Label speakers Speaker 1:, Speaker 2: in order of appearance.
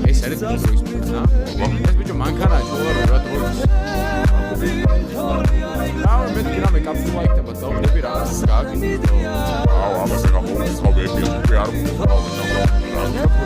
Speaker 1: ეს არის დროის მიწა. ეს ბიჭო მანქანა ჩოვარო რა დროის. აუ მე კიდე კაფსულა იქნება დავდები რა გააკეთო.
Speaker 2: აუ ამას ეხა მომწოვები არ მომწოვებ.